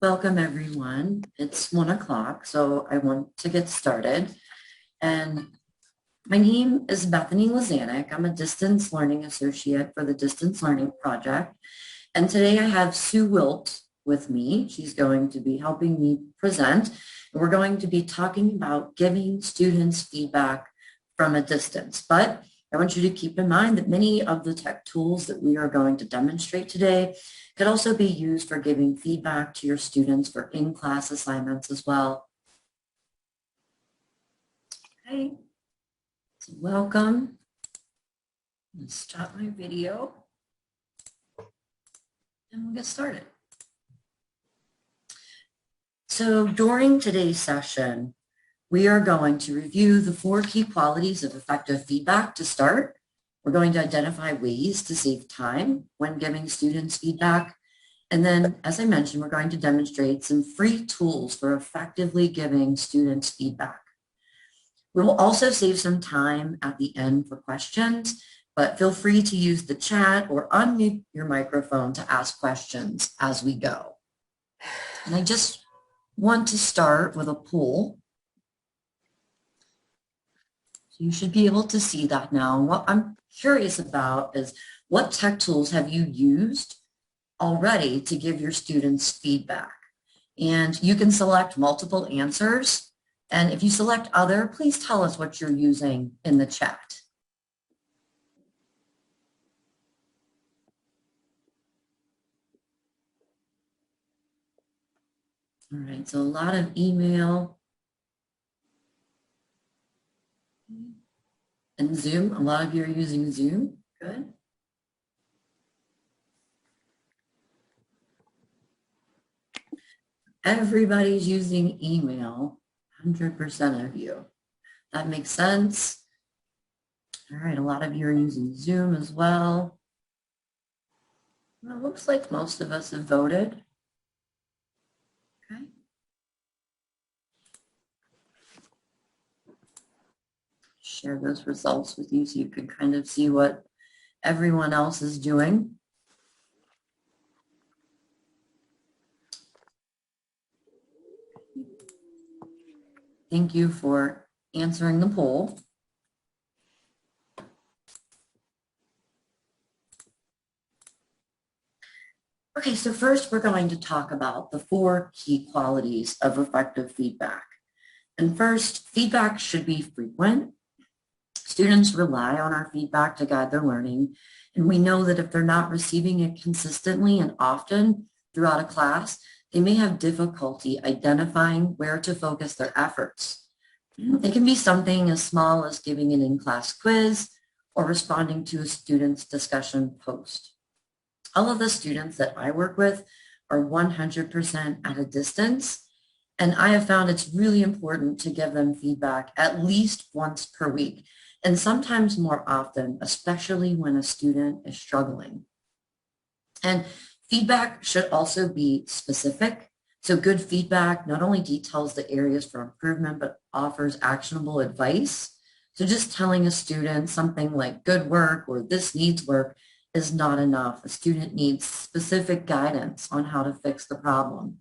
Welcome, everyone. It's 1 o'clock, so I want to get started. And my name is Bethany Lazanik. I'm a distance learning associate for the Distance Learning Project. And today I have Sue Wilt with me. She's going to be helping me present. And we're going to be talking about giving students feedback from a distance. But I want you to keep in mind that many of the tech tools that we are going to demonstrate today could also be used for giving feedback to your students for in-class assignments as well. Okay, so welcome. Let's start my video and we'll get started. So during today's session, we are going to review the 4 key qualities of effective feedback to start. We're going to identify ways to save time when giving students feedback. And then, as I mentioned, we're going to demonstrate some free tools for effectively giving students feedback. We will also save some time at the end for questions, but feel free to use the chat or unmute your microphone to ask questions as we go. And I just want to start with a poll. So you should be able to see that now. And what I'm curious about is what tech tools have you used already to give your students feedback? And you can select multiple answers. And if you select other, please tell us what you're using in the chat. All right, so a lot of email and Zoom. A lot of you are using Zoom. Good. Everybody's using email, 100% of you. That makes sense. All right, a lot of you are using Zoom as well. Well, it looks like most of us have voted. Okay. Share those results with you so you can kind of see what everyone else is doing. Thank you for answering the poll. Okay, so first we're going to talk about the 4 key qualities of effective feedback. And first, feedback should be frequent. Students rely on our feedback to guide their learning, and we know that if they're not receiving it consistently and often throughout a class, they may have difficulty identifying where to focus their efforts. It can be something as small as giving an in-class quiz or responding to a student's discussion post. All of the students that I work with are 100% at a distance, and I have found it's really important to give them feedback at least once per week, and sometimes more often, especially when a student is struggling. And feedback should also be specific. So good feedback not only details the areas for improvement, but offers actionable advice. So just telling a student something like good work or this needs work is not enough. A student needs specific guidance on how to fix the problem.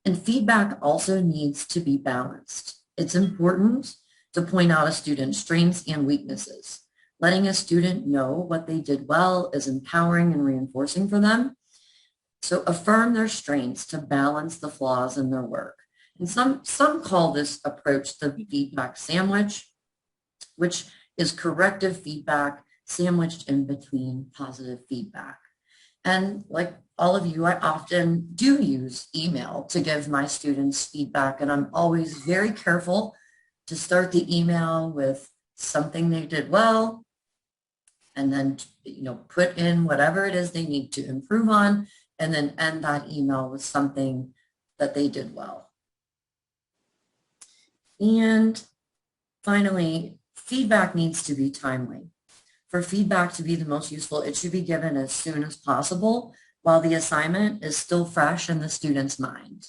And feedback also needs to be balanced. It's important to point out a student's strengths and weaknesses. Letting a student know what they did well is empowering and reinforcing for them. So affirm their strengths to balance the flaws in their work. And some call this approach the feedback sandwich, which is corrective feedback sandwiched in between positive feedback. And like all of you, I often do use email to give my students feedback, and I'm always very careful to start the email with something they did well, and then put in whatever it is they need to improve on, and then end that email with something that they did well. And finally, feedback needs to be timely. For feedback to be the most useful, it should be given as soon as possible while the assignment is still fresh in the student's mind.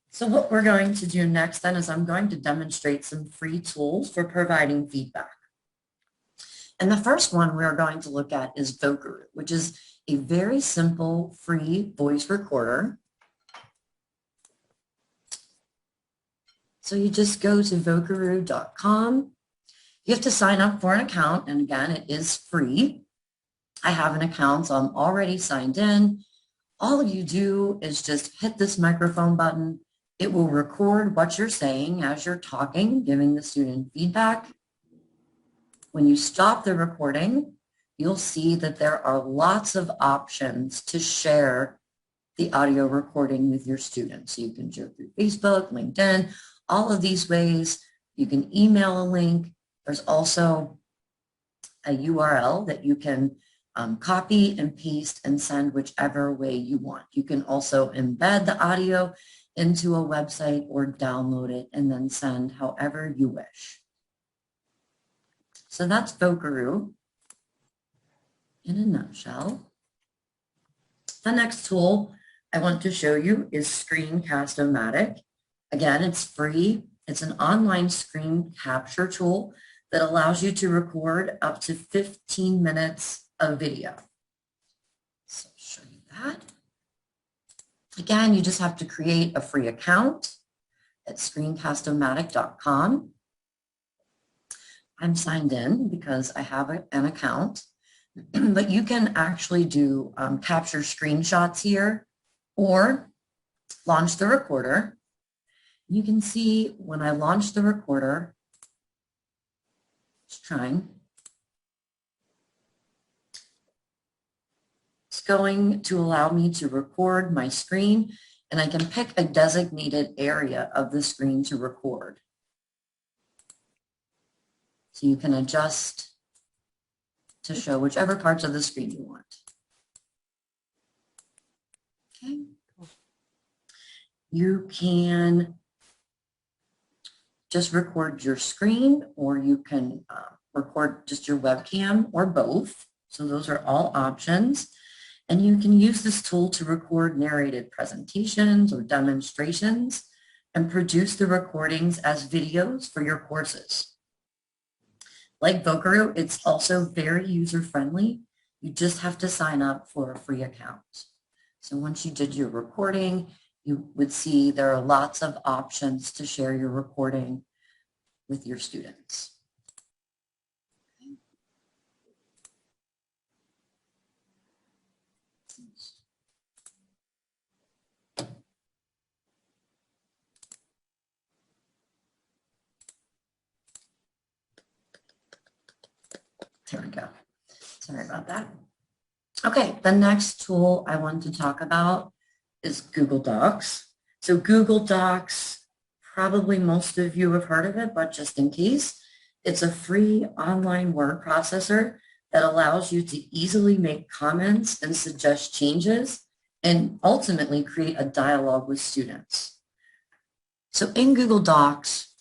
So what we're going to do next then is I'm going to demonstrate some free tools for providing feedback. And the first one we're going to look at is Vocaroo, which is a very simple free voice recorder. So you just go to vocaroo.com. You have to sign up for an account, and again, it is free. I have an account, so I'm already signed in. All you do is just hit this microphone button. It will record what you're saying as you're talking, giving the student feedback. When you stop the recording, you'll see that there are lots of options to share the audio recording with your students. So you can share through Facebook, LinkedIn, all of these ways. You can email a link. There's also a URL that you can copy and paste and send whichever way you want. You can also embed the audio into a website or download it and then send however you wish. So that's Vocaroo in a nutshell. The next tool I want to show you is Screencast-O-Matic. Again, it's free. It's an online screen capture tool that allows you to record up to 15 minutes of video. So I'll show you that. Again, you just have to create a free account at screencast-o-matic.com. I'm signed in because I have an account, but you can actually do capture screenshots here or launch the recorder. You can see when I launch the recorder, it's trying. It's going to allow me to record my screen, and I can pick a designated area of the screen to record. So you can adjust to show whichever parts of the screen you want. Okay. You can just record your screen, or you can record just your webcam or both. So those are all options. And you can use this tool to record narrated presentations or demonstrations and produce the recordings as videos for your courses. Like Vocaroo, it's also very user-friendly. You just have to sign up for a free account. So once you did your recording, you would see there are lots of options to share your recording with your students. There we go. Sorry about that. Okay, the next tool I want to talk about is Google Docs. So Google Docs, probably most of you have heard of it, but just in case, it's a free online word processor that allows you to easily make comments and suggest changes and ultimately create a dialogue with students. So in Google Docs,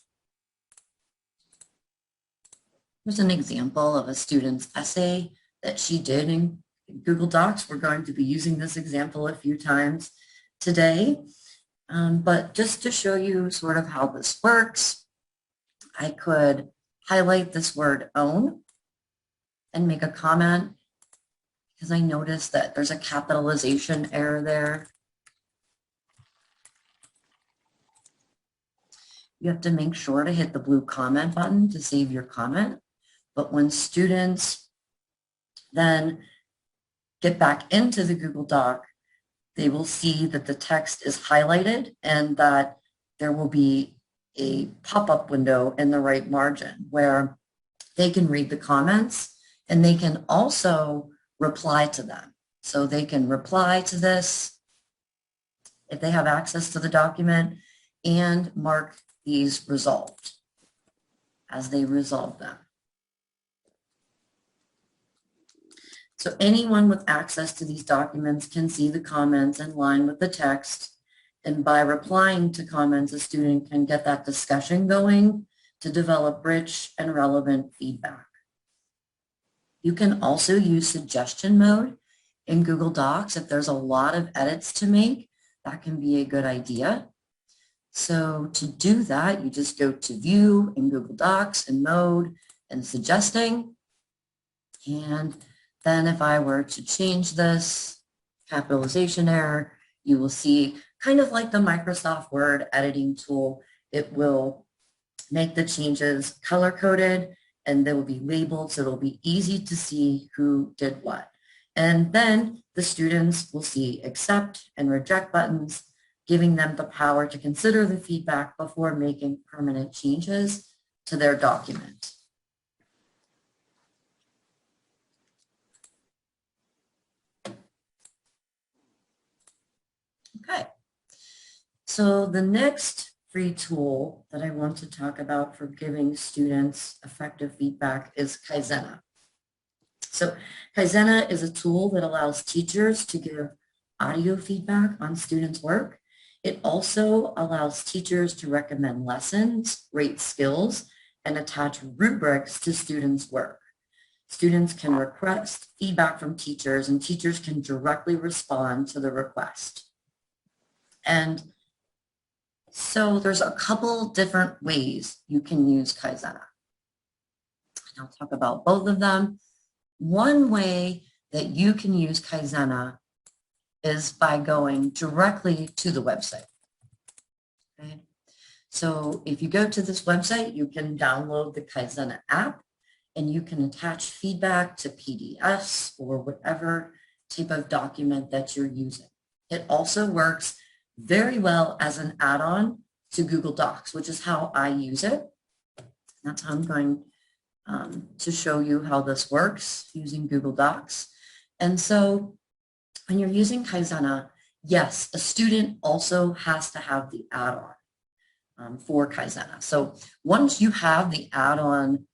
here's an example of a student's essay that she did in Google Docs. We're going to be using this example a few times today, but just to show you sort of how this works, I could highlight this word own and make a comment because I noticed that there's a capitalization error there. You have to make sure to hit the blue comment button to save your comment. But when students then get back into the Google Doc, they will see that the text is highlighted and that there will be a pop-up window in the right margin where they can read the comments and they can also reply to them. So they can reply to this if they have access to the document and mark these resolved as they resolve them. So anyone with access to these documents can see the comments in line with the text. And by replying to comments, a student can get that discussion going to develop rich and relevant feedback. You can also use suggestion mode in Google Docs. If there's a lot of edits to make, that can be a good idea. So to do that, you just go to View in Google Docs and Mode and Suggesting. And Then if I were to change this capitalization error, you will see kind of like the Microsoft Word editing tool, it will make the changes color coded and they will be labeled so it'll be easy to see who did what. And then the students will see accept and reject buttons, giving them the power to consider the feedback before making permanent changes to their document. Okay, so the next free tool that I want to talk about for giving students effective feedback is Kaizena. So Kaizena is a tool that allows teachers to give audio feedback on students' work. It also allows teachers to recommend lessons, rate skills, and attach rubrics to students' work. Students can request feedback from teachers and teachers can directly respond to the request. And so there's a couple different ways you can use Kaizena. And I'll talk about both of them. One way that you can use Kaizena is by going directly to the website. Okay? So if you go to this website, you can download the Kaizena app and you can attach feedback to PDFs or whatever type of document that you're using. It also works very well as an add-on to Google Docs, which is how I use it. That's how I'm going to show you how this works using Google Docs. And so when you're using Kaizena, yes, a student also has to have the add-on for Kaizena. So once you have the add-on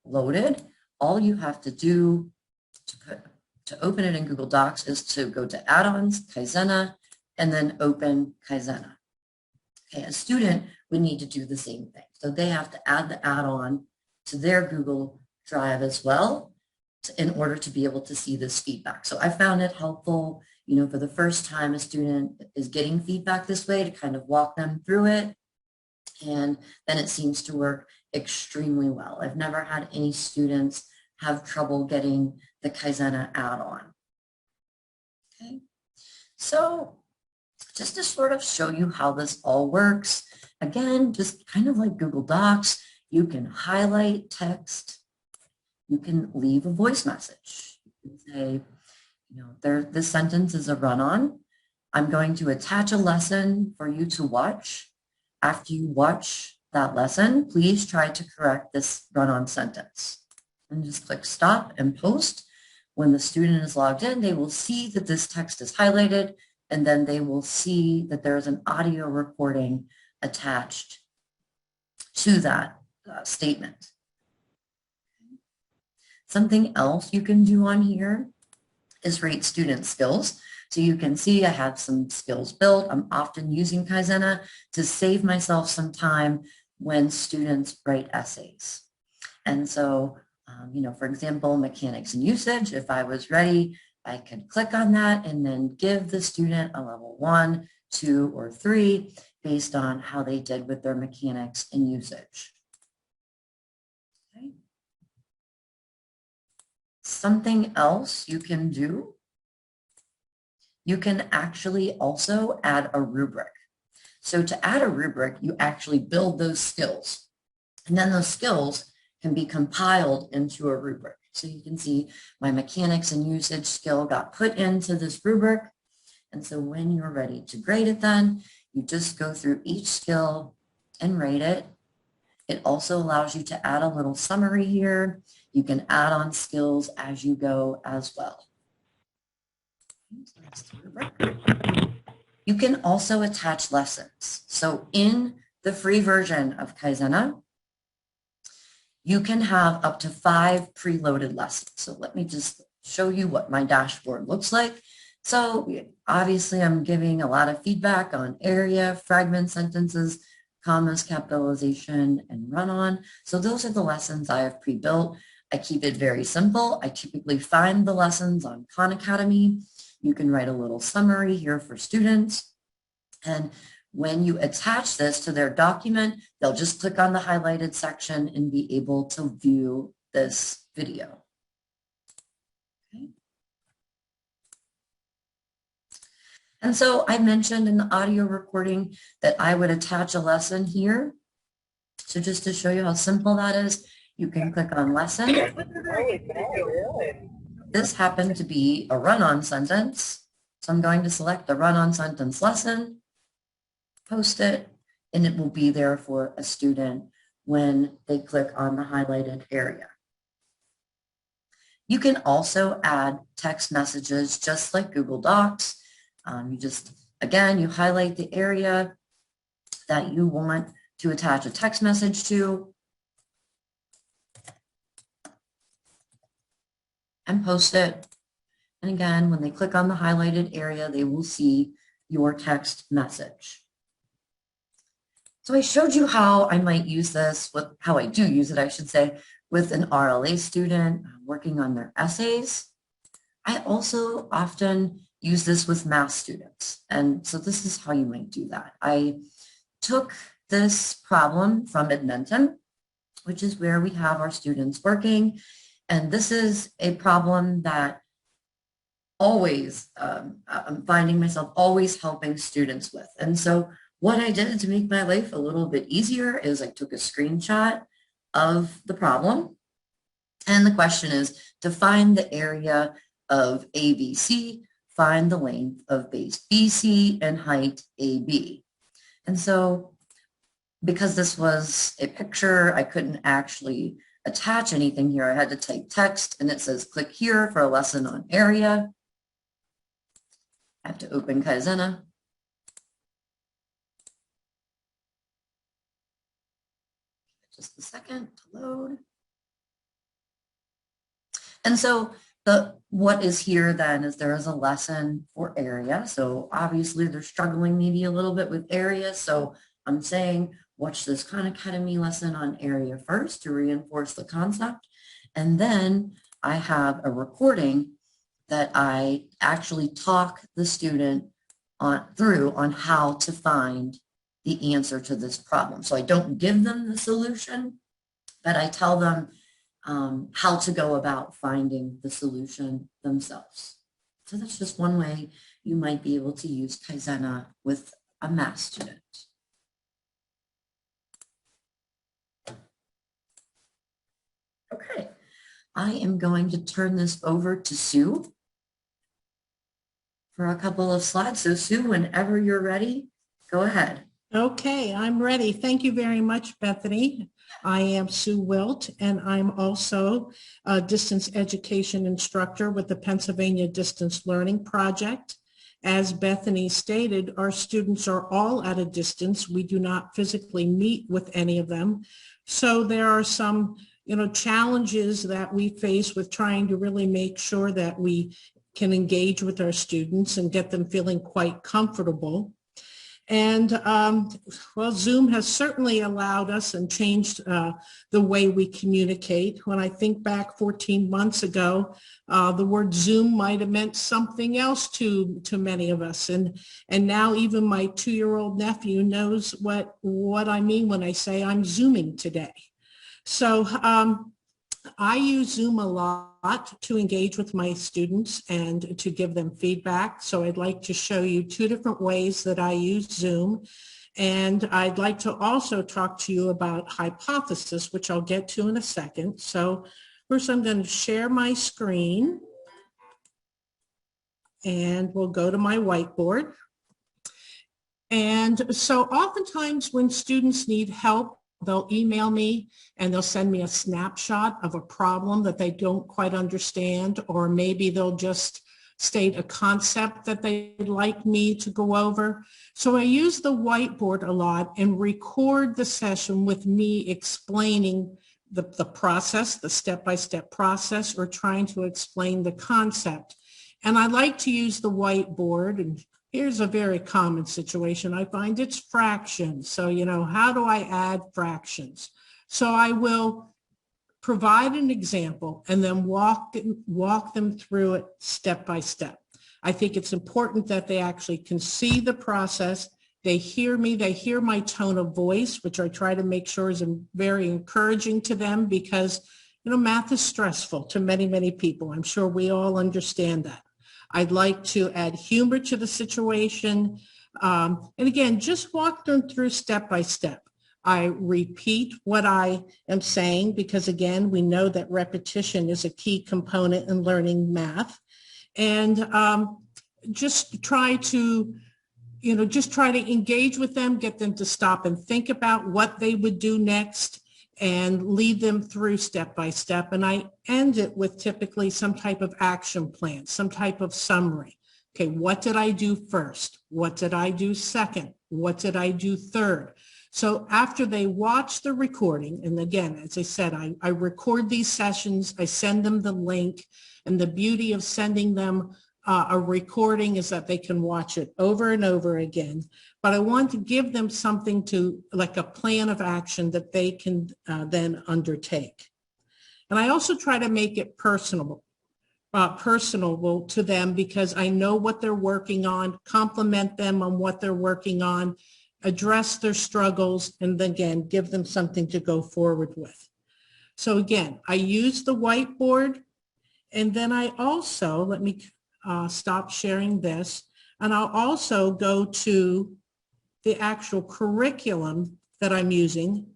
loaded, all you have to do to open it in Google Docs is to go to add-ons, Kaizena, and then open Kaizena. Okay, a student would need to do the same thing. So they have to add the add-on to their Google Drive as well in order to be able to see this feedback. So I found it helpful, you know, for the first time a student is getting feedback this way to kind of walk them through it. And then it seems to work extremely well. I've never had any students have trouble getting the Kaizena add-on. Okay, so just to sort of show you how this all works, again, just kind of like Google Docs, you can highlight text, you can leave a voice message. You can say, you know, this sentence is a run-on. I'm going to attach a lesson for you to watch. After you watch that lesson, please try to correct this run-on sentence. And just click stop and post. When the student is logged in, they will see that this text is highlighted, and then they will see that there's an audio recording attached to that statement. Something else you can do on here is rate student skills. So you can see I have some skills built. I'm often using Kaizena to save myself some time when students write essays. And so, you know, for example, mechanics and usage, if I was ready, I could click on that and then give the student a level 1, 2, or 3 based on how they did with their mechanics and usage. Okay. Something else you can do, you can actually also add a rubric. So to add a rubric, you actually build those skills, and then those skills can be compiled into a rubric. So you can see my mechanics and usage skill got put into this rubric. And so when you're ready to grade it, then you just go through each skill and rate it. It also allows you to add a little summary here. You can add on skills as you go as well. You can also attach lessons. So in the free version of Kaizena, you can have up to 5 preloaded lessons. So let me just show you what my dashboard looks like. So obviously I'm giving a lot of feedback on area, fragment sentences, commas, capitalization, and run-on. So those are the lessons I have pre-built. I keep it very simple. I typically find the lessons on Khan Academy. You can write a little summary here for students. And when you attach this to their document, they'll just click on the highlighted section and be able to view this video. Okay. And so I mentioned in the audio recording that I would attach a lesson here. So just to show you how simple that is, you can click on lesson. This happened to be a run-on sentence. So I'm going to select the run-on sentence lesson, post it, and it will be there for a student when they click on the highlighted area. You can also add text messages just like Google Docs. Again, you highlight the area that you want to attach a text message to and post it. And again, when they click on the highlighted area, they will see your text message. So I showed you how I might use this, how I do use it, I should say, with an RLA student working on their essays. I also often use this with math students. And so this is how you might do that. I took this problem from Edmonton, which is where we have our students working. And this is a problem that always, I'm finding myself always helping students with. And so what I did to make my life a little bit easier is I took a screenshot of the problem. And the question is to find the area of ABC, find the length of base BC and height AB. And so because this was a picture, I couldn't actually attach anything here. I had to type text and it says click here for a lesson on area. I have to open Kaizenna. Just a second to load. And so what is here then is there is a lesson for area. So obviously they're struggling maybe a little bit with area. So I'm saying watch this Khan Academy lesson on area first to reinforce the concept. And then I have a recording that I actually talk the student through on how to find the answer to this problem. So I don't give them the solution, but I tell them how to go about finding the solution themselves. So that's just one way you might be able to use Kaizenna with a math student. Okay, I am going to turn this over to Sue for a couple of slides. So Sue, whenever you're ready, go ahead. Okay, I'm ready. Thank you very much, Bethany. I am Sue Wilt, and I'm also a distance education instructor with the Pennsylvania Distance Learning Project. As Bethany stated, our students are all at a distance. We do not physically meet with any of them. So there are some, challenges that we face with trying to really make sure that we can engage with our students and get them feeling quite comfortable. And Zoom has certainly allowed us and changed the way we communicate. When I think back 14 months ago, the word Zoom might have meant something else to many of us. And now even my 2-year-old nephew knows what I mean when I say I'm Zooming today. So I use Zoom a lot to engage with my students and to give them feedback. So I'd like to show you 2 different ways that I use Zoom. And I'd like to also talk to you about hypothesis, which I'll get to in a second. So first I'm going to share my screen and we'll go to my whiteboard. And so oftentimes when students need help, they'll email me and they'll send me a snapshot of a problem that they don't quite understand, or maybe they'll just state a concept that they'd like me to go over. So I use the whiteboard a lot and record the session with me explaining the process, the step-by-step process, or trying to explain the concept. And I like to use the whiteboard, and here's a very common situation. I find it's fractions. So, how do I add fractions? So I will provide an example and then walk them through it step by step. I think it's important that they actually can see the process. They hear me, they hear my tone of voice, which I try to make sure is very encouraging to them because, math is stressful to many, many people. I'm sure we all understand that. I'd like to add humor to the situation. And again, just walk them through step by step. I repeat what I am saying because, again, we know that repetition is a key component in learning math. And just try to engage with them, get them to stop and think about what they would do next and lead them through step by step. And I end it with typically some type of action plan, some type of summary. Okay, what did I do first? What did I do second? What did I do third? So after they watch the recording, and again, as I said, I record these sessions, I send them the link, and the beauty of sending them a recording is that they can watch it over and over again. But I want to give them something to, like a plan of action that they can then undertake. And I also try to make it personable to them because I know what they're working on, compliment them on what they're working on, address their struggles, and then again, give them something to go forward with. So again, I use the whiteboard, and then I also, let me stop sharing this, and I'll also go to the actual curriculum that I'm using.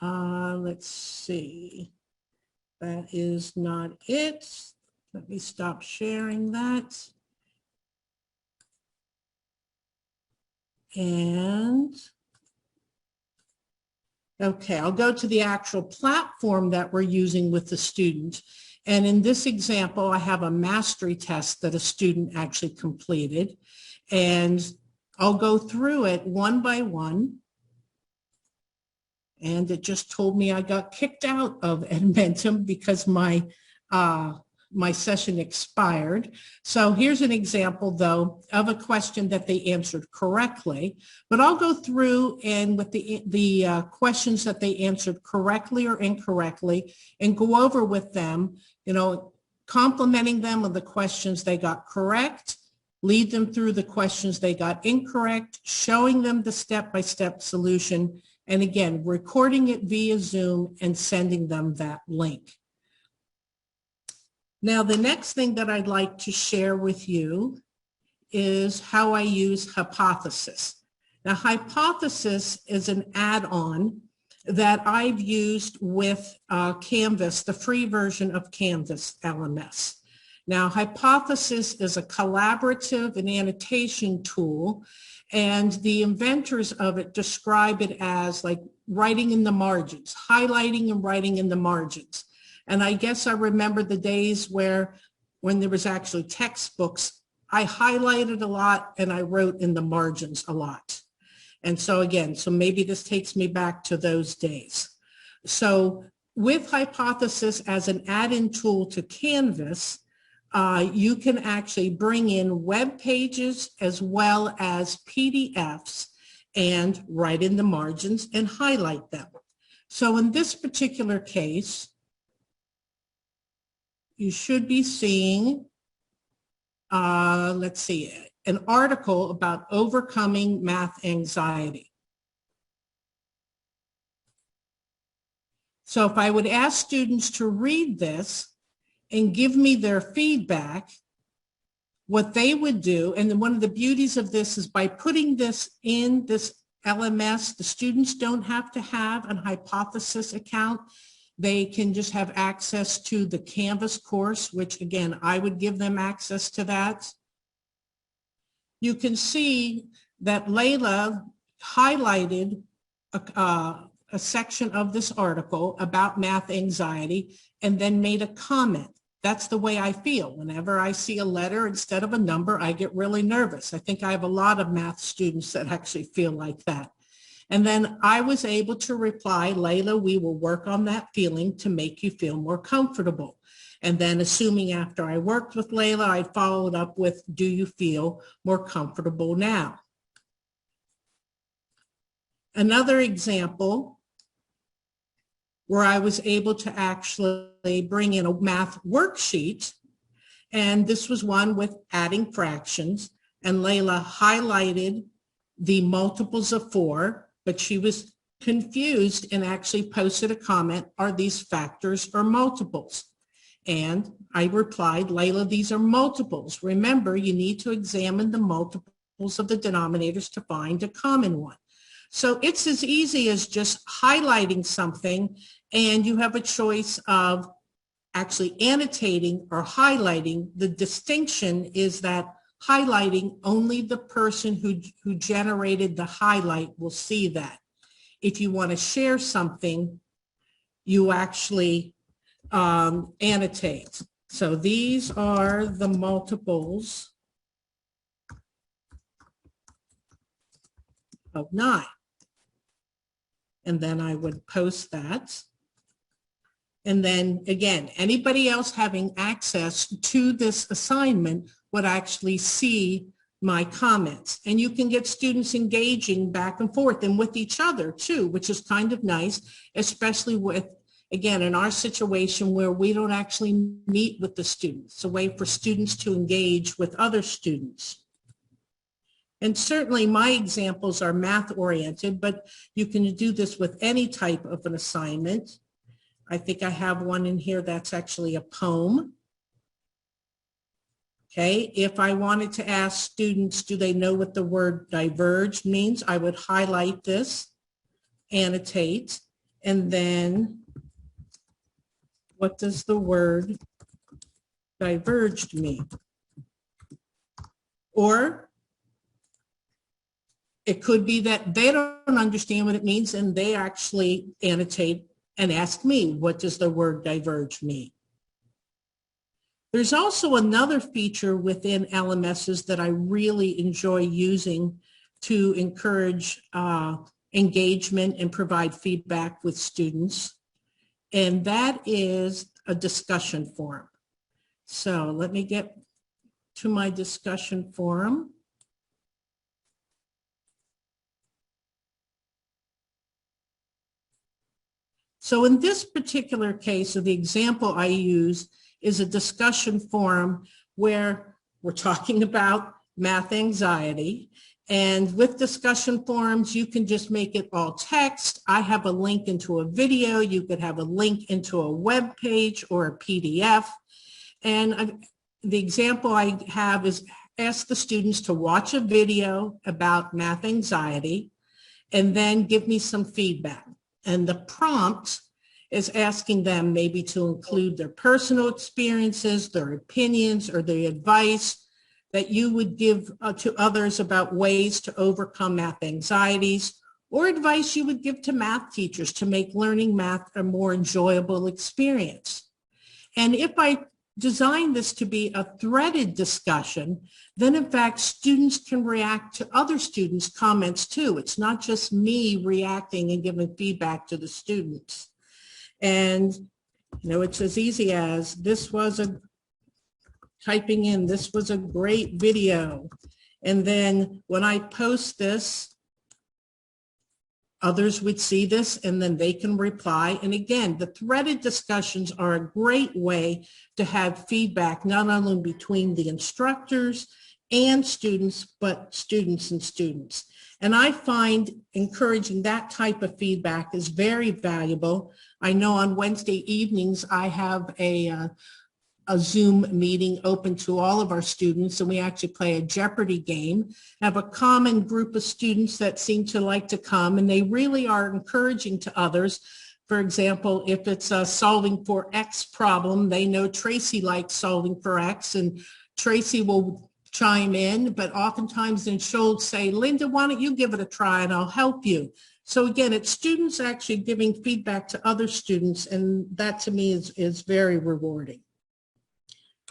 Let's see, that is not it. Let me stop sharing that. And okay, I'll go to the actual platform that we're using with the student. And in this example, I have a mastery test that a student actually completed. And I'll go through it one by one. And it just told me I got kicked out of Edmentum because my session expired. So here's an example, though, of a question that they answered correctly. But I'll go through and with the questions that they answered correctly or incorrectly and go over with them, complimenting them on the questions they got correct, lead them through the questions they got incorrect, showing them the step-by-step solution, and again, recording it via Zoom and sending them that link. Now, the next thing that I'd like to share with you is how I use Hypothesis. Now, Hypothesis is an add-on that I've used with Canvas, the free version of Canvas LMS. Now, Hypothesis is a collaborative and annotation tool, and the inventors of it describe it as like writing in the margins, highlighting and writing in the margins. And I guess I remember the days when there was actually textbooks, I highlighted a lot and I wrote in the margins a lot. And so again, maybe this takes me back to those days. So with Hypothesis as an add-in tool to Canvas, you can actually bring in web pages as well as PDFs and write in the margins and highlight them. So in this particular case, you should be seeing, let's see, an article about overcoming math anxiety. So if I would ask students to read this and give me their feedback, what they would do, and then one of the beauties of this is by putting this in this LMS, the students don't have to have an Hypothesis account. They can just have access to the Canvas course, which again, I would give them access to that. You can see that Layla highlighted a section of this article about math anxiety and then made a comment. That's the way I feel. Whenever I see a letter instead of a number, I get really nervous. I think I have a lot of math students that actually feel like that. And then I was able to reply, Layla, we will work on that feeling to make you feel more comfortable. And then assuming after I worked with Layla, I followed up with, do you feel more comfortable now? Another example where I was able to actually bring in a math worksheet, and this was one with adding fractions, and Layla highlighted the multiples of 4, but she was confused and actually posted a comment, are these factors or multiples? And I replied, Layla, these are multiples. Remember, you need to examine the multiples of the denominators to find a common one. So it's as easy as just highlighting something, and you have a choice of actually annotating or highlighting. The distinction is that highlighting, only the person who generated the highlight will see that. If you want to share something, you actually annotate. So these are the multiples of 9. And then I would post that. And then again, anybody else having access to this assignment would actually see my comments. And you can get students engaging back and forth and with each other too, which is kind of nice, especially with, again, in our situation where we don't actually meet with the students. It's a way for students to engage with other students. And certainly my examples are math oriented, but you can do this with any type of an assignment. I think I have one in here that's actually a poem. Okay, if I wanted to ask students, do they know what the word diverged means? I would highlight this, annotate, and then what does the word diverged mean? Or it could be that they don't understand what it means and they actually annotate and ask me, what does the word diverge mean? There's also another feature within LMSs that I really enjoy using to encourage engagement and provide feedback with students, and that is a discussion forum. So let me get to my discussion forum. So in this particular case, of the example I use is a discussion forum where we're talking about math anxiety. And with discussion forums, you can just make it all text. I have a link into a video. You could have a link into a web page or a PDF. And the example I have is ask the students to watch a video about math anxiety and then give me some feedback. And the prompt is asking them maybe to include their personal experiences, their opinions, or the advice that you would give to others about ways to overcome math anxieties, or advice you would give to math teachers to make learning math a more enjoyable experience. And if I design this to be a threaded discussion, then in fact students can react to other students' comments too. It's not just me reacting and giving feedback to the students. And it's as easy as typing in, this was a great video. And then when I post this, others would see this and then they can reply. And again, the threaded discussions are a great way to have feedback, not only between the instructors and students, but students and students. And I find encouraging that type of feedback is very valuable. I know on Wednesday evenings, I have a Zoom meeting open to all of our students, and we actually play a Jeopardy game. I have a common group of students that seem to like to come, and they really are encouraging to others. For example, if it's a solving for X problem, they know Tracy likes solving for X, and Tracy will chime in, but oftentimes then she'll say, Linda, why don't you give it a try and I'll help you. So again, it's students actually giving feedback to other students, and that to me is very rewarding.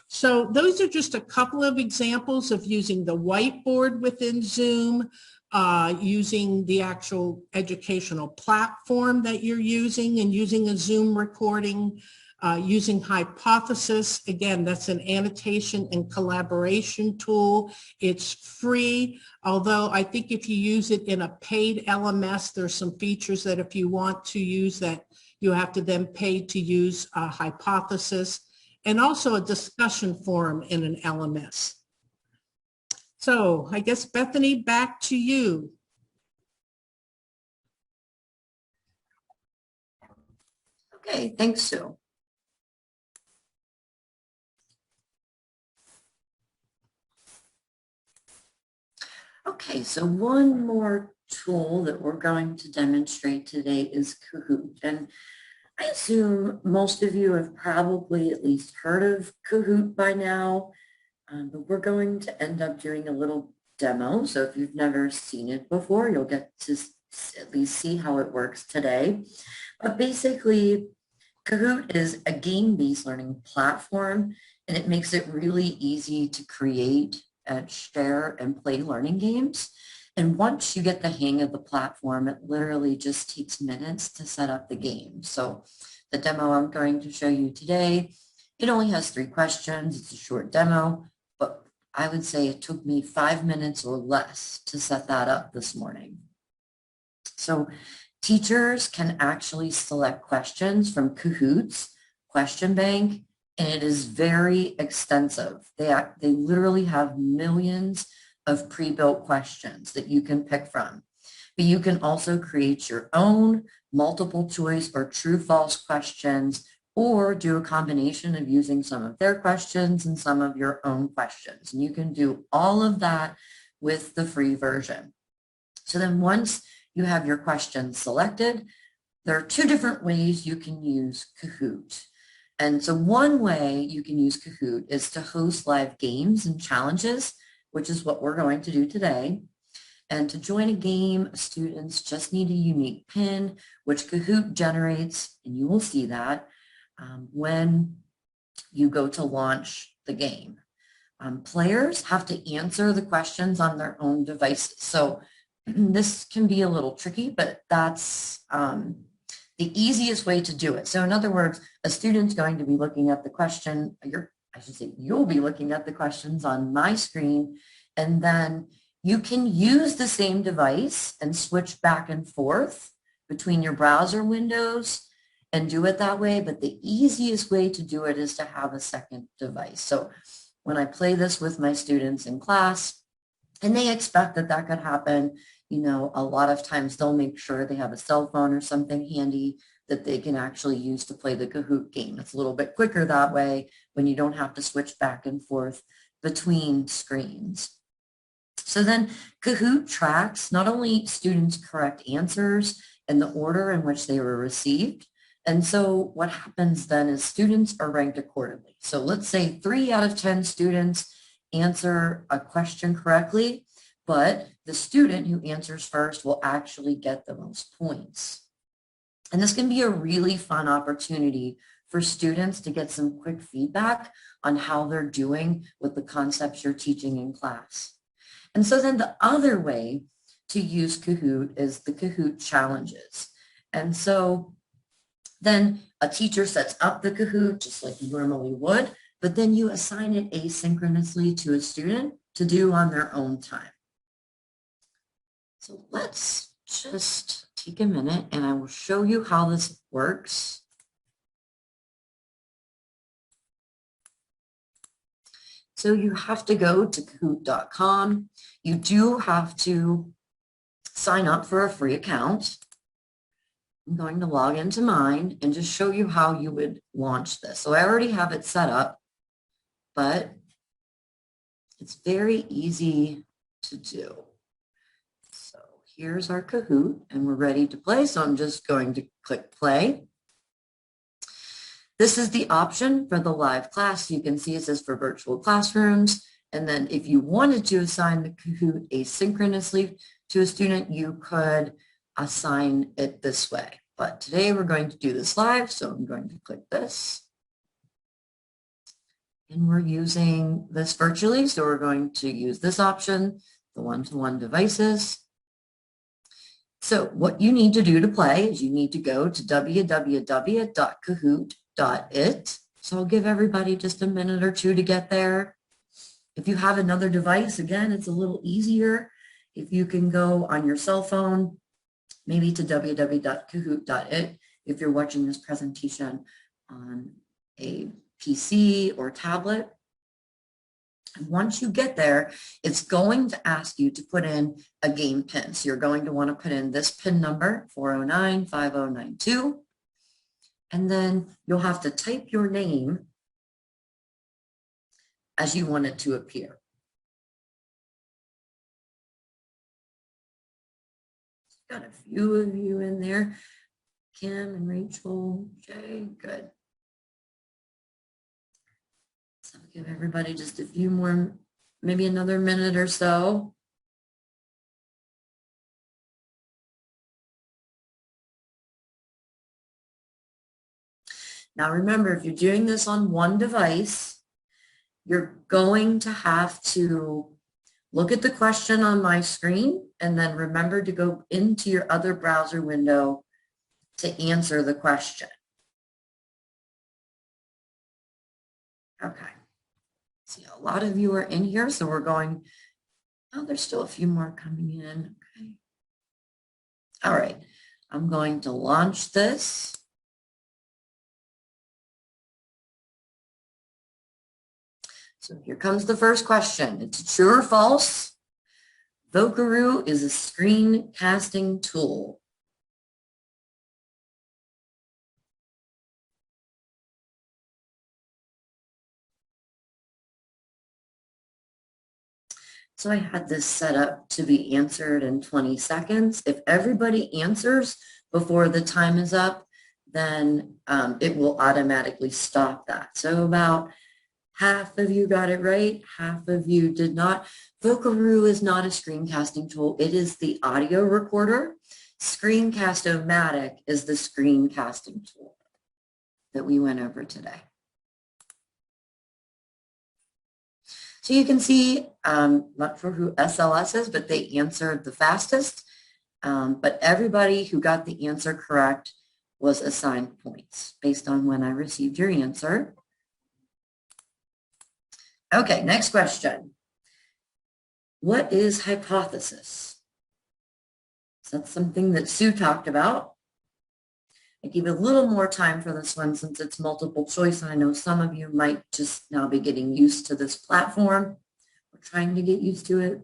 So those are just a couple of examples of using the whiteboard within Zoom, using the actual educational platform that you're using and using a Zoom recording, using Hypothesis. Again, that's an annotation and collaboration tool. It's free, although I think if you use it in a paid LMS, there's some features that if you want to use that, you have to then pay to use Hypothesis. And also a discussion forum in an LMS. So I guess, Bethany, back to you. Okay, thanks, Sue. Okay, so one more tool that we're going to demonstrate today is Kahoot. And I assume most of you have probably at least heard of Kahoot by now, but we're going to end up doing a little demo. So if you've never seen it before, you'll get to at least see how it works today. But basically, Kahoot is a game-based learning platform, and it makes it really easy to create and share and play learning games. And once you get the hang of the platform, it literally just takes minutes to set up the game. So the demo I'm going to show you today, it only has 3 questions. It's a short demo, but I would say it took me 5 minutes or less to set that up this morning. So teachers can actually select questions from Kahoot's question bank, and it is very extensive. They literally have millions of pre-built questions that you can pick from. But you can also create your own multiple choice or true false questions, or do a combination of using some of their questions and some of your own questions. And you can do all of that with the free version. So then once you have your questions selected, there are 2 different ways you can use Kahoot. And so one way you can use Kahoot is to host live games and challenges, which is what we're going to do today. And to join a game, students just need a unique PIN, which Kahoot generates, and you will see that when you go to launch the game. Players have to answer the questions on their own devices. So this can be a little tricky, but that's the easiest way to do it. So in other words, a student's going to be looking at the question, you'll be looking at the questions on my screen, and then you can use the same device and switch back and forth between your browser windows and do it that way. But the easiest way to do it is to have a second device. So when I play this with my students in class, and they expect that that could happen, you know, a lot of times they'll make sure they have a cell phone or something handy that they can actually use to play the Kahoot game. It's a little bit quicker that way when you don't have to switch back and forth between screens. So then Kahoot tracks not only students' correct answers and the order in which they were received. And so what happens then is students are ranked accordingly. So let's say 3 out of 10 students answer a question correctly, but the student who answers first will actually get the most points. And this can be a really fun opportunity for students to get some quick feedback on how they're doing with the concepts you're teaching in class. And so then the other way to use Kahoot is the Kahoot challenges. And so then a teacher sets up the Kahoot just like you normally would, but then you assign it asynchronously to a student to do on their own time. So let's just take a minute and I will show you how this works. So you have to go to kahoot.com. You do have to sign up for a free account. I'm going to log into mine and just show you how you would launch this. So I already have it set up, but it's very easy to do. So here's our Kahoot and we're ready to play. So I'm just going to click play. This is the option for the live class. You can see it says for virtual classrooms. And then if you wanted to assign the Kahoot asynchronously to a student, you could assign it this way. But today we're going to do this live. So I'm going to click this. And we're using this virtually. So we're going to use this option, the one-to-one devices. So what you need to do to play is you need to go to www.kahoot.it. So I'll give everybody just a minute or 2 to get there. If you have another device, again, it's a little easier. If you can go on your cell phone, maybe to www.kahoot.it. If you're watching this presentation on a PC or tablet. And once you get there, it's going to ask you to put in a game PIN. So you're going to want to put in this PIN number, 4095092. And then you'll have to type your name as you want it to appear. Got a few of you in there. Kim and Rachel, Jay, good. So I'll give everybody just a few more, maybe another minute or so. Now remember, if you're doing this on one device, you're going to have to look at the question on my screen and then remember to go into your other browser window to answer the question. Okay. See, a lot of you are in here, so we're going, oh, there's still a few more coming in. Okay. All right. I'm going to launch this. So here comes the first question. It's true or false? Vocaroo is a screencasting tool. So I had this set up to be answered in 20 seconds. If everybody answers before the time is up, then it will automatically stop that. So about half of you got it right, half of you did not. Vocaroo is not a screencasting tool. It is the audio recorder. Screencast-O-Matic is the screencasting tool that we went over today. So you can see, not sure who SLS is, but they answered the fastest. But everybody who got the answer correct was assigned points based on when I received your answer. Okay, next question. What is hypothesis? So that's something that Sue talked about. I give a little more time for this one since it's multiple choice. I know some of you might just now be getting used to this platform. We're trying to get used to it.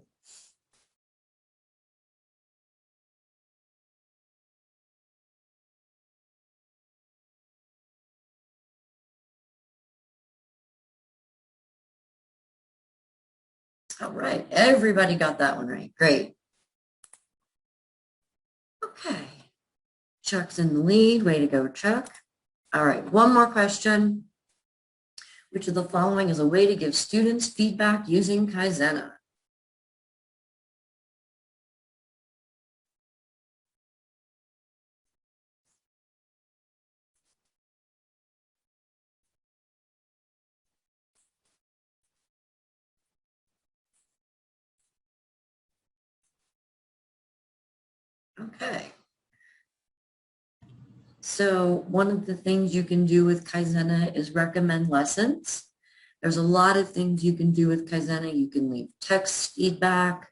All right, everybody got that one right. Great. Okay. Chuck's in the lead. Way to go, Chuck. All right, one more question. Which of the following is a way to give students feedback using Kaizena? Okay. So one of the things you can do with Kaizena is recommend lessons. There's a lot of things you can do with Kaizena. You can leave text feedback.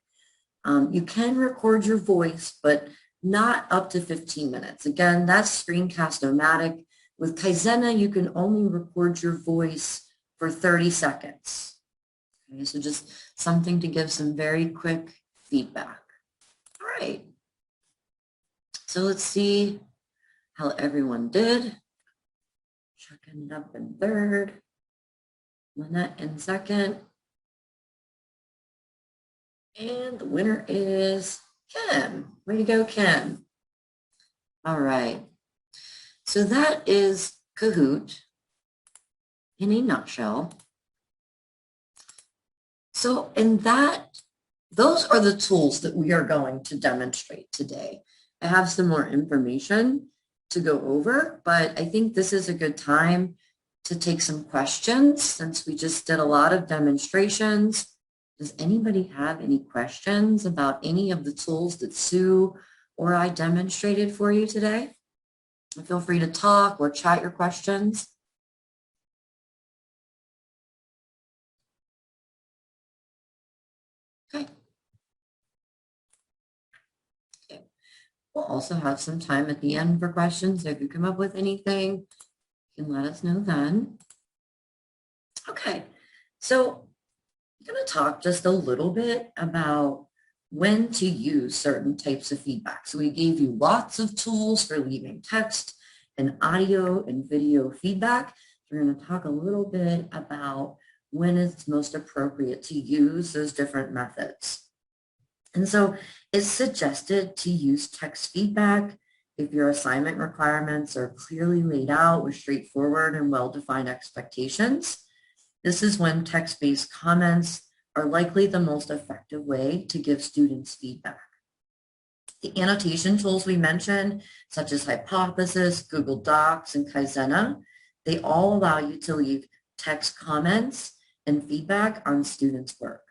You can record your voice, but not up to 15 minutes. Again, that's Screencast-O-Matic. With Kaizena, you can only record your voice for 30 seconds. Okay, so just something to give some very quick feedback. All right. So let's see how everyone did. Chuck ended up in third. Lynette in second. And the winner is Kim. Way to go, Kim. All right. So that is Kahoot in a nutshell. So those are the tools that we are going to demonstrate today. I have some more information to go over, but I think this is a good time to take some questions since we just did a lot of demonstrations. Does anybody have any questions about any of the tools that Sue or I demonstrated for you today? Feel free to talk or chat your questions. Okay. We'll also have some time at the end for questions. So if you come up with anything, you can let us know then. Okay, so I'm going to talk just a little bit about when to use certain types of feedback. So we gave you lots of tools for leaving text and audio and video feedback. We're going to talk a little bit about when it's most appropriate to use those different methods. And so it's suggested to use text feedback if your assignment requirements are clearly laid out with straightforward and well-defined expectations. This is when text-based comments are likely the most effective way to give students feedback. The annotation tools we mentioned, such as Hypothesis, Google Docs, and Kaizena, they all allow you to leave text comments and feedback on students' work.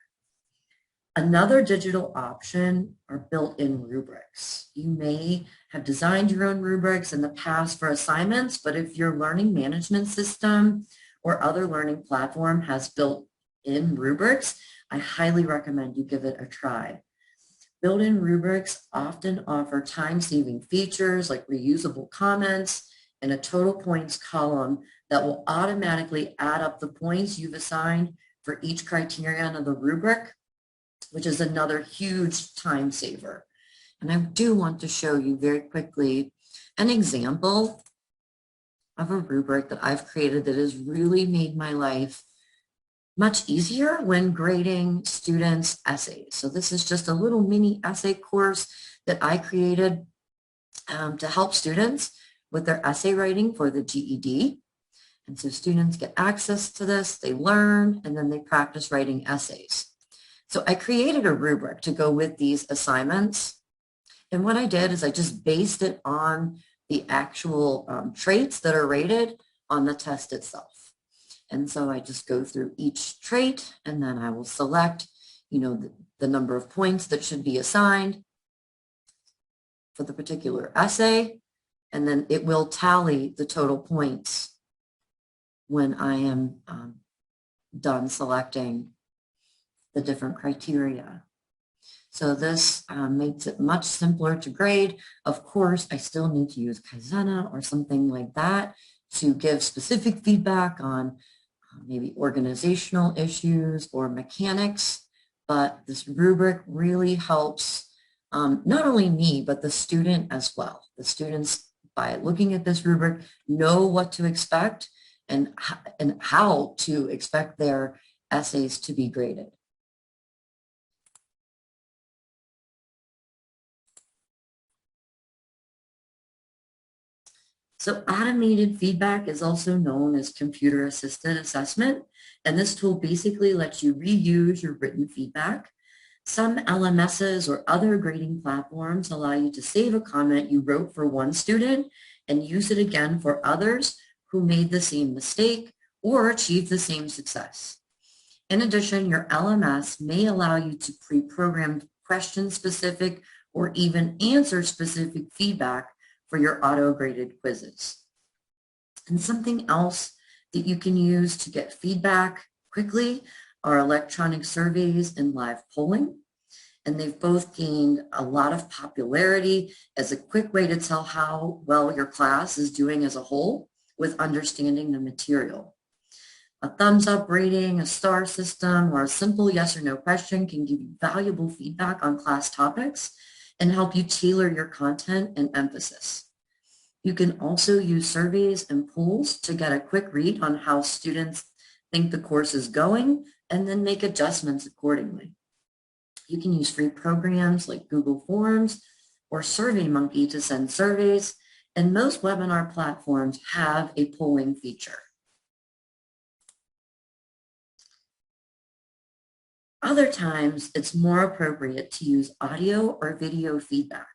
Another digital option are built-in rubrics. You may have designed your own rubrics in the past for assignments, but if your learning management system or other learning platform has built-in rubrics, I highly recommend you give it a try. Built-in rubrics often offer time-saving features like reusable comments and a total points column that will automatically add up the points you've assigned for each criterion of the rubric, which is another huge time saver. And I do want to show you very quickly an example of a rubric that I've created that has really made my life much easier when grading students' essays. So this is just a little mini essay course that I created to help students with their essay writing for the GED. And so students get access to this, they learn, and then they practice writing essays. So I created a rubric to go with these assignments. And what I did is I just based it on the actual traits that are rated on the test itself. And so I just go through each trait and then I will select, the number of points that should be assigned for the particular essay. And then it will tally the total points when I am done selecting the different criteria. So this makes it much simpler to grade. Of course, I still need to use Kaizena or something like that to give specific feedback on maybe organizational issues or mechanics, but this rubric really helps not only me, but the student as well. The students, by looking at this rubric, know what to expect and how to expect their essays to be graded. So automated feedback is also known as computer-assisted assessment, and this tool basically lets you reuse your written feedback. Some LMSs or other grading platforms allow you to save a comment you wrote for one student and use it again for others who made the same mistake or achieved the same success. In addition, your LMS may allow you to pre-program question-specific or even answer-specific feedback for your auto-graded quizzes. And something else that you can use to get feedback quickly are electronic surveys and live polling. And they've both gained a lot of popularity as a quick way to tell how well your class is doing as a whole with understanding the material. A thumbs up rating, a star system, or a simple yes or no question can give you valuable feedback on class topics and help you tailor your content and emphasis. You can also use surveys and polls to get a quick read on how students think the course is going and then make adjustments accordingly. You can use free programs like Google Forms or SurveyMonkey to send surveys, and most webinar platforms have a polling feature. Other times, it's more appropriate to use audio or video feedback.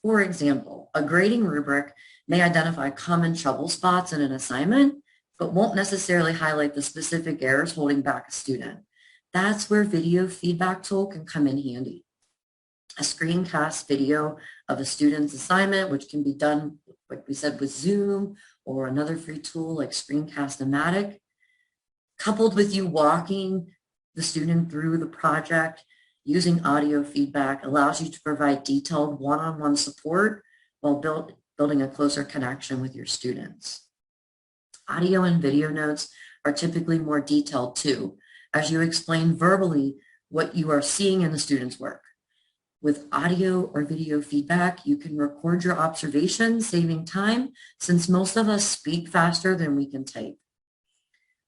For example, a grading rubric may identify common trouble spots in an assignment, but won't necessarily highlight the specific errors holding back a student. That's where video feedback tool can come in handy. A screencast video of a student's assignment, which can be done, like we said, with Zoom or another free tool like Screencast-O-Matic, coupled with you walking the student through the project using audio feedback allows you to provide detailed one-on-one support while building a closer connection with your students. Audio and video notes are typically more detailed too, as you explain verbally what you are seeing in the student's work. With audio or video feedback, you can record your observations, saving time, since most of us speak faster than we can type.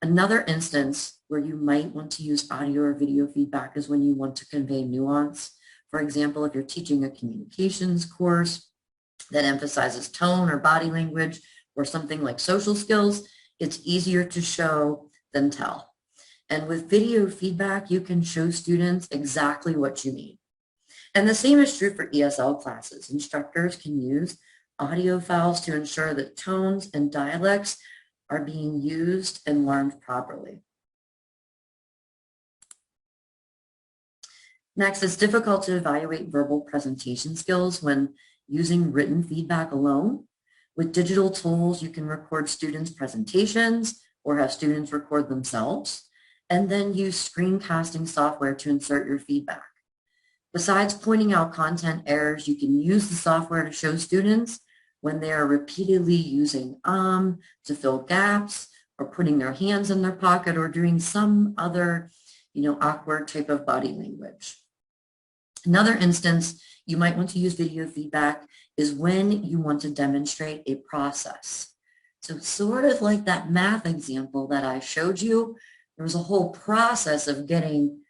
Another instance where you might want to use audio or video feedback is when you want to convey nuance. For example, if you're teaching a communications course that emphasizes tone or body language or something like social skills, it's easier to show than tell. And with video feedback, you can show students exactly what you mean. And the same is true for ESL classes. Instructors can use audio files to ensure that tones and dialects are being used and learned properly. Next, it's difficult to evaluate verbal presentation skills when using written feedback alone. With digital tools, you can record students' presentations or have students record themselves, and then use screencasting software to insert your feedback. Besides pointing out content errors, you can use the software to show students when they are repeatedly using to fill gaps or putting their hands in their pocket or doing some other, awkward type of body language. Another instance you might want to use video feedback is when you want to demonstrate a process. So sort of like that math example that I showed you, there was a whole process of getting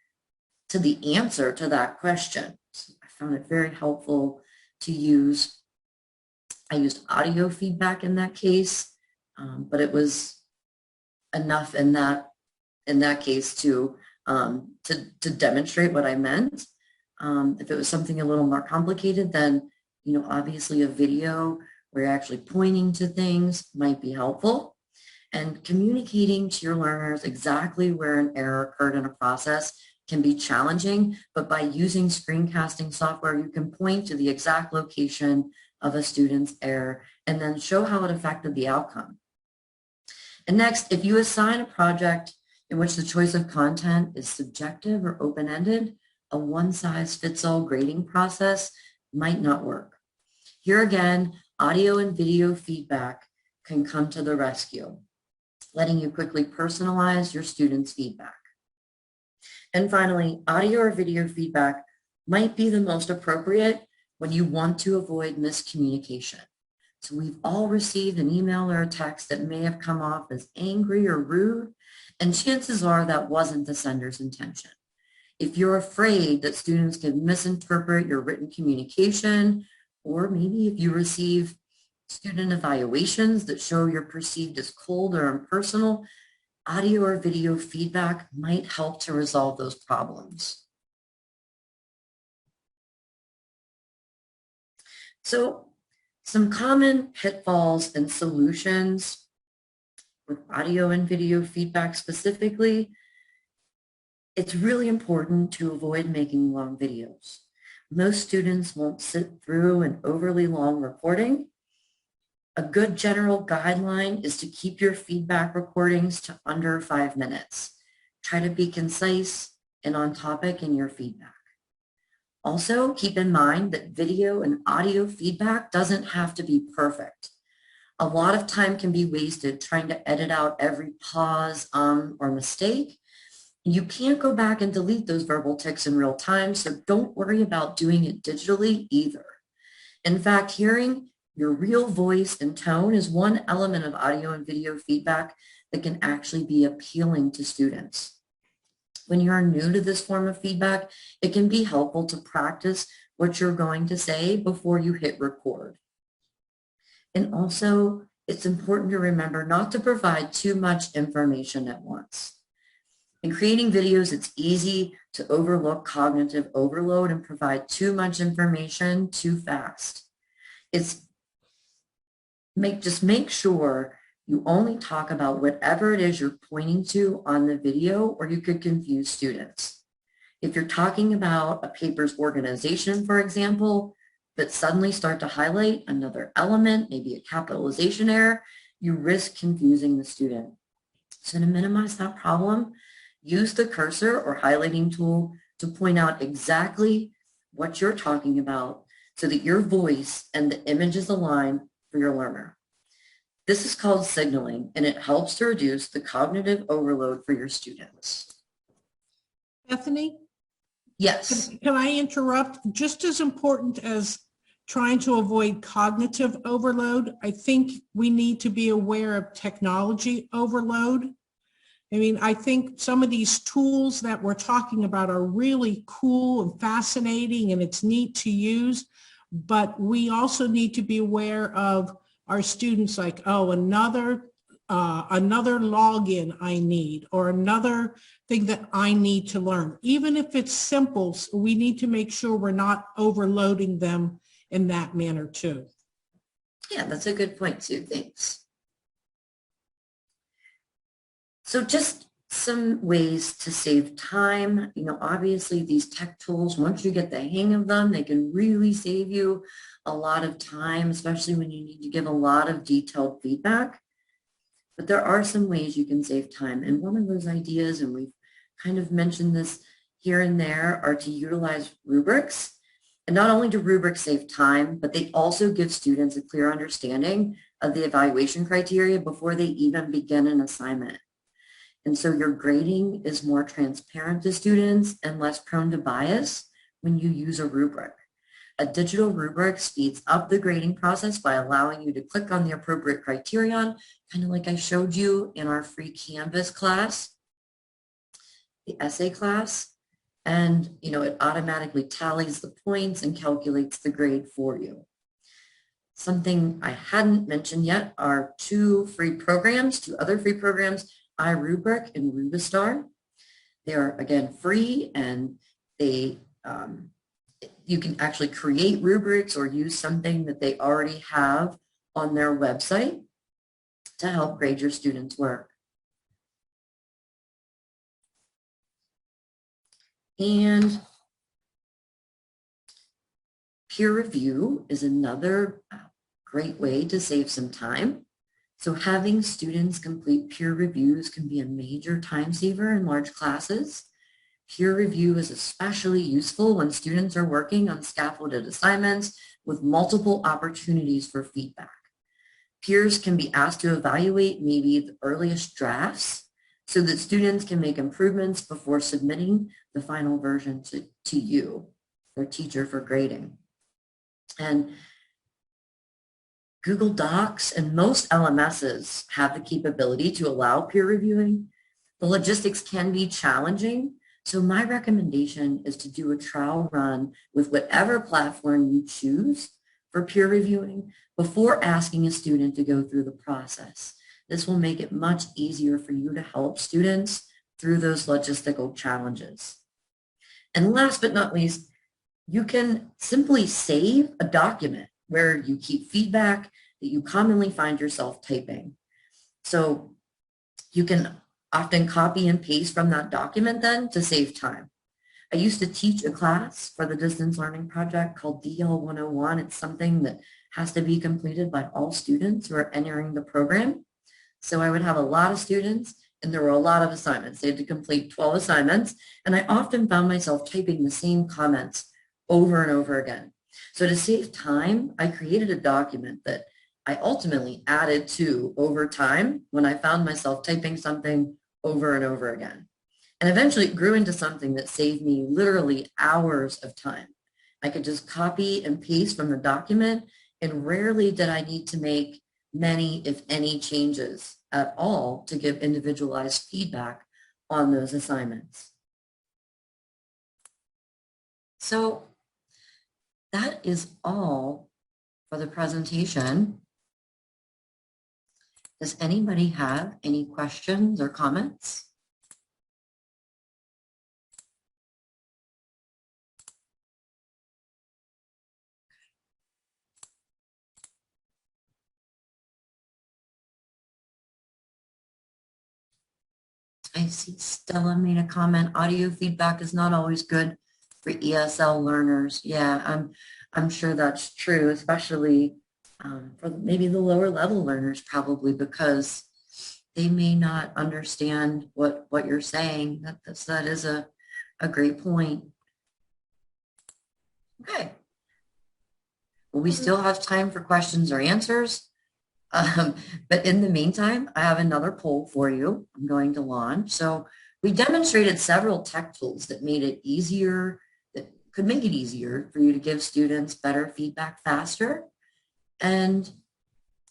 to the answer to that question. So I found it very helpful to use. I used audio feedback in that case, but it was enough in that case to demonstrate what I meant. If it was something a little more complicated, then obviously a video where you're actually pointing to things might be helpful. And communicating to your learners exactly where an error occurred in a process can be challenging, but by using screencasting software, you can point to the exact location of a student's error and then show how it affected the outcome. And next, if you assign a project in which the choice of content is subjective or open-ended, a one-size-fits-all grading process might not work. Here again, audio and video feedback can come to the rescue, letting you quickly personalize your students' feedback. And finally, audio or video feedback might be the most appropriate when you want to avoid miscommunication. So we've all received an email or a text that may have come off as angry or rude, and chances are that wasn't the sender's intention. If you're afraid that students can misinterpret your written communication, or maybe if you receive student evaluations that show you're perceived as cold or impersonal, audio or video feedback might help to resolve those problems. So some common pitfalls and solutions with audio and video feedback specifically, it's really important to avoid making long videos. Most students won't sit through an overly long recording. A good general guideline is to keep your feedback recordings to under 5 minutes. Try to be concise and on topic in your feedback. Also, keep in mind that video and audio feedback doesn't have to be perfect. A lot of time can be wasted trying to edit out every pause, or mistake. You can't go back and delete those verbal tics in real time, so don't worry about doing it digitally either. In fact, hearing your real voice and tone is one element of audio and video feedback that can actually be appealing to students. When you're new to this form of feedback, it can be helpful to practice what you're going to say before you hit record. And also, it's important to remember not to provide too much information at once. In creating videos, it's easy to overlook cognitive overload and provide too much information too fast. Just make sure you only talk about whatever it is you're pointing to on the video, or you could confuse students. If you're talking about a paper's organization, for example, but suddenly start to highlight another element, maybe a capitalization error, you risk confusing the student. So to minimize that problem, use the cursor or highlighting tool to point out exactly what you're talking about so that your voice and the images align for your learner. This is called signaling, and it helps to reduce the cognitive overload for your students. Bethany? Yes. Can I interrupt? Just as important as trying to avoid cognitive overload, I think we need to be aware of technology overload. I mean, I think some of these tools that we're talking about are really cool and fascinating, and it's neat to use, but we also need to be aware of our students like, oh, another login I need, or another thing that I need to learn. Even if it's simple, we need to make sure we're not overloading them in that manner too. Yeah, that's a good point too. Thanks. So just some ways to save time. Obviously these tech tools, once you get the hang of them, they can really save you a lot of time, especially when you need to give a lot of detailed feedback. But there are some ways you can save time. And one of those ideas, and we've kind of mentioned this here and there, are to utilize rubrics. And not only do rubrics save time, but they also give students a clear understanding of the evaluation criteria before they even begin an assignment. And so your grading is more transparent to students and less prone to bias when you use a rubric. A digital rubric speeds up the grading process by allowing you to click on the appropriate criterion, kind of like I showed you in our free Canvas class, the essay class, and it automatically tallies the points and calculates the grade for you. Something I hadn't mentioned yet are two other free programs, iRubric and Rubistar. They are, again, free, and you can actually create rubrics or use something that they already have on their website to help grade your students' work. And peer review is another great way to save some time. So having students complete peer reviews can be a major time saver in large classes. Peer review is especially useful when students are working on scaffolded assignments with multiple opportunities for feedback. Peers can be asked to evaluate maybe the earliest drafts so that students can make improvements before submitting the final version to you, their teacher, for grading. And Google Docs and most LMSs have the capability to allow peer reviewing. The logistics can be challenging, so my recommendation is to do a trial run with whatever platform you choose for peer reviewing before asking a student to go through the process. This will make it much easier for you to help students through those logistical challenges. And last but not least, you can simply save a document where you keep feedback that you commonly find yourself typing. So you can often copy and paste from that document then to save time. I used to teach a class for the distance learning project called DL 101. It's something that has to be completed by all students who are entering the program. So I would have a lot of students, and there were a lot of assignments. They had to complete 12 assignments, and I often found myself typing the same comments over and over again. So to save time, I created a document that I ultimately added to over time when I found myself typing something over and over again. And eventually it grew into something that saved me literally hours of time. I could just copy and paste from the document, and rarely did I need to make many, if any, changes at all to give individualized feedback on those assignments. So that is all for the presentation. Does anybody have any questions or comments? I see Stella made a comment. Audio feedback is not always good for ESL learners. Yeah, I'm sure that's true, especially for maybe the lower level learners, probably because they may not understand what you're saying. That is a great point. Okay. Well, we still have time for questions or answers. But in the meantime, I have another poll for you I'm going to launch. So we demonstrated several tech tools that made it easier, that could make it easier for you to give students better feedback faster. And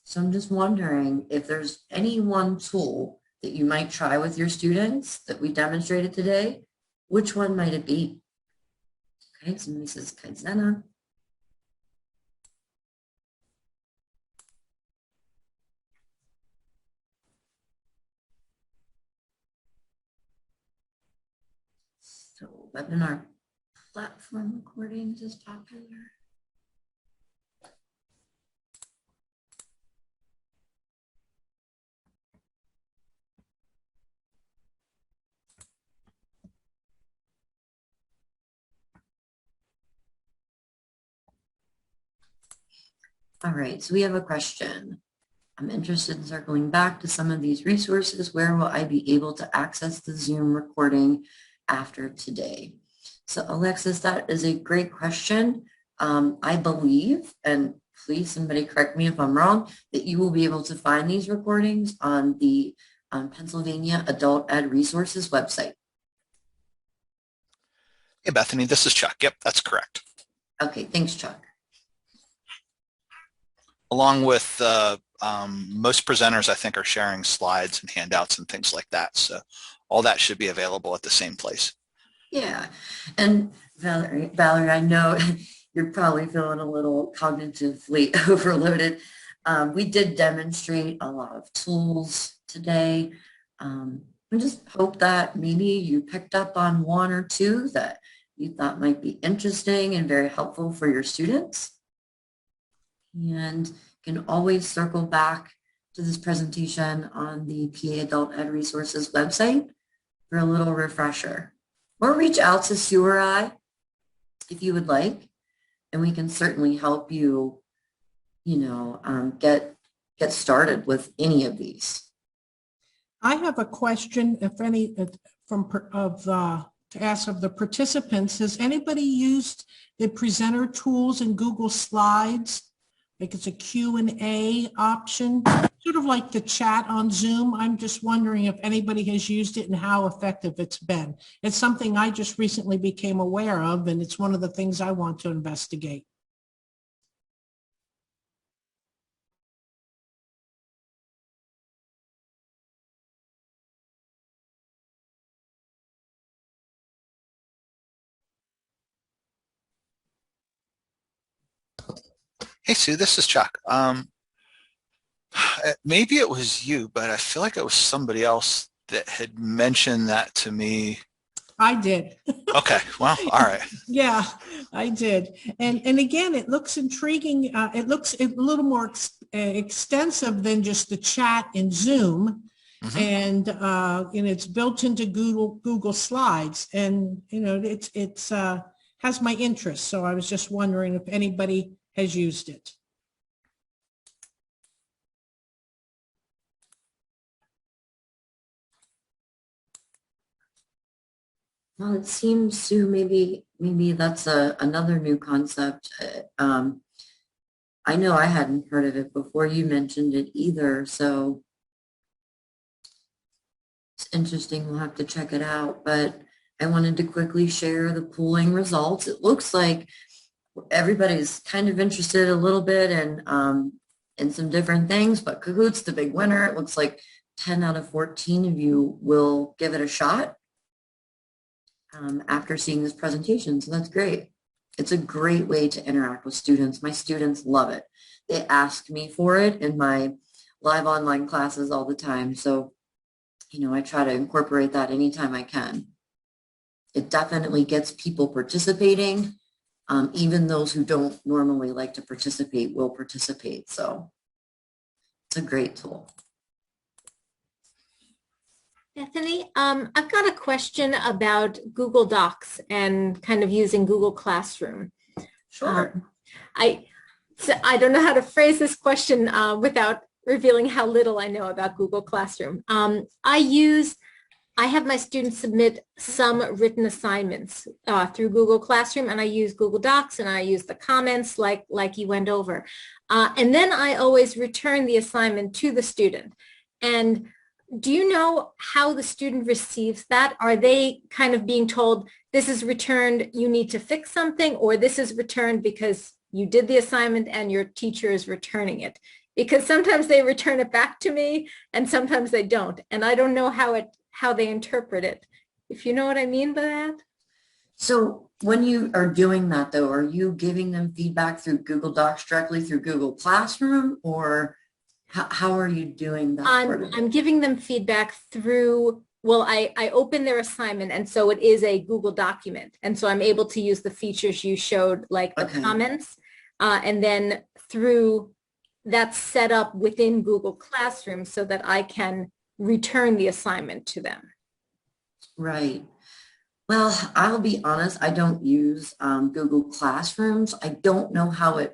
so I'm just wondering if there's any one tool that you might try with your students that we demonstrated today, which one might it be? Okay, so Mrs. Kaizena. So webinar platform recordings is popular. All right, so we have a question. I'm interested in circling back to some of these resources. Where will I be able to access the Zoom recording after today? So Alexis, that is a great question. I believe, and please somebody correct me if I'm wrong, that you will be able to find these recordings on the Pennsylvania Adult Ed Resources website. Hey, Bethany, this is Chuck. Yep, that's correct. Okay, thanks, Chuck. Along with most presenters, I think, are sharing slides and handouts and things like that. So all that should be available at the same place. Yeah, and Valerie, I know you're probably feeling a little cognitively overloaded. We did demonstrate a lot of tools today. I just hope that maybe you picked up on one or two that you thought might be interesting and very helpful for your students. And can always circle back to this presentation on the PA Adult Ed Resources website for a little refresher. Or reach out to Sue or I if you would like, and we can certainly help you, get started with any of these. I have a question, if any, to ask of the participants. Has anybody used the presenter tools in Google Slides? Like it's a Q&A option, sort of like the chat on Zoom. I'm just wondering if anybody has used it and how effective it's been. It's something I just recently became aware of, and it's one of the things I want to investigate. Hey, Sue, this is Chuck. Maybe it was you, but I feel like it was somebody else that had mentioned that to me. I did. Okay, well, all right. Yeah, I did. And again, it looks intriguing. It looks a little more extensive than just the chat in Zoom. And it's built into Google Slides, and it's has my interest. So I was just wondering if anybody has used it. Well, it seems, Sue, maybe that's another new concept. I know I hadn't heard of it before you mentioned it either, so it's interesting. We'll have to check it out, but I wanted to quickly share the polling results. It looks like everybody's kind of interested a little bit in some different things, but Kahoot's the big winner. It looks like 10 out of 14 of you will give it a shot after seeing this presentation. So that's great. It's a great way to interact with students. My students love it. They ask me for it in my live online classes all the time. So, I try to incorporate that anytime I can. It definitely gets people participating. Even those who don't normally like to participate will participate. So it's a great tool. Bethany, I've got a question about Google Docs and kind of using Google Classroom. Sure. I don't know how to phrase this question without revealing how little I know about Google Classroom. I have my students submit some written assignments through Google Classroom, and I use Google Docs, and I use the comments like you went over. And then I always return the assignment to the student. And do you know how the student receives that? Are they kind of being told, this is returned, you need to fix something, or this is returned because you did the assignment and your teacher is returning it? because sometimes they return it back to me and sometimes they don't. And I don't know how they interpret it. If you know what I mean by that? So when you are doing that though, are you giving them feedback through Google Docs directly through Google Classroom, or how are you doing that? I'm giving them feedback through, well, I open their assignment and so it is a Google document. And so I'm able to use the features you showed, like the comments, and then through that's set up within Google Classroom so that I can return the assignment to them. Right. Well, I'll be honest, I don't use Google Classrooms. I don't know how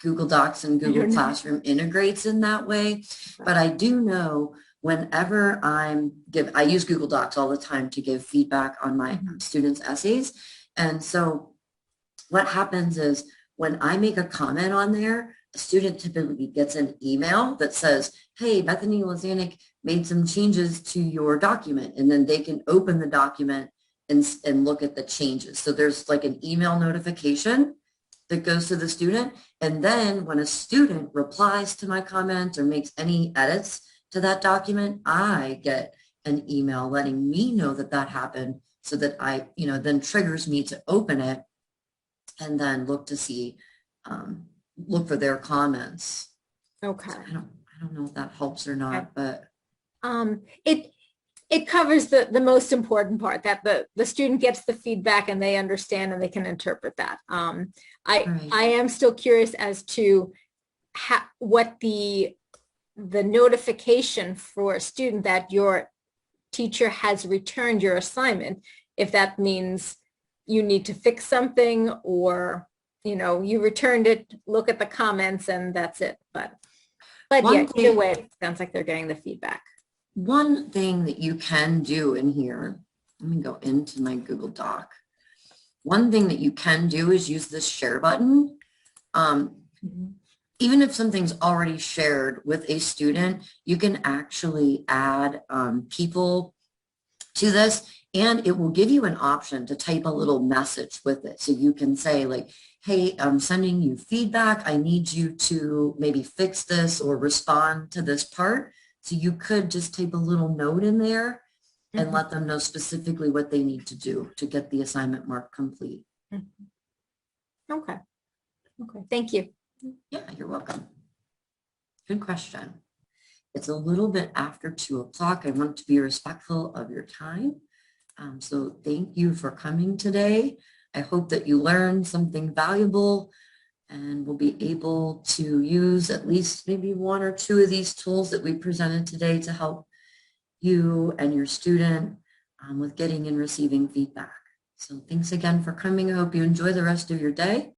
Google Docs and Google Classroom integrates in that way, but I do know whenever I use Google Docs all the time to give feedback on my students' essays. And so what happens is when I make a comment on there, a student typically gets an email that says, hey, Bethany Lazanik made some changes to your document, and then they can open the document and look at the changes. So there's like an email notification that goes to the student. And then when a student replies to my comment or makes any edits to that document, I get an email letting me know that that happened, so that I, then triggers me to open it and then look to see, look for their comments. Okay. So I don't know if that helps or not, but it covers the most important part, that the student gets the feedback and they understand and they can interpret that. I am still curious as to what the notification for a student that your teacher has returned your assignment, if that means you need to fix something, or you returned it, look at the comments, and that's it. But yeah, either way, it sounds like they're getting the feedback. One thing that you can do in here, let me go into my Google Doc. One thing that you can do is use this share button. Even if something's already shared with a student, you can actually add people to this, and it will give you an option to type a little message with it. So you can say like, hey, I'm sending you feedback. I need you to maybe fix this or respond to this part. So you could just type a little note in there and let them know specifically what they need to do to get the assignment mark complete. Okay. Thank you. Yeah, you're welcome. Good question. It's a little bit after 2 o'clock. I want to be respectful of your time. So thank you for coming today. I hope that you learned something valuable and will be able to use at least maybe 1 or 2 of these tools that we presented today to help you and your student with getting and receiving feedback. So thanks again for coming. I hope you enjoy the rest of your day.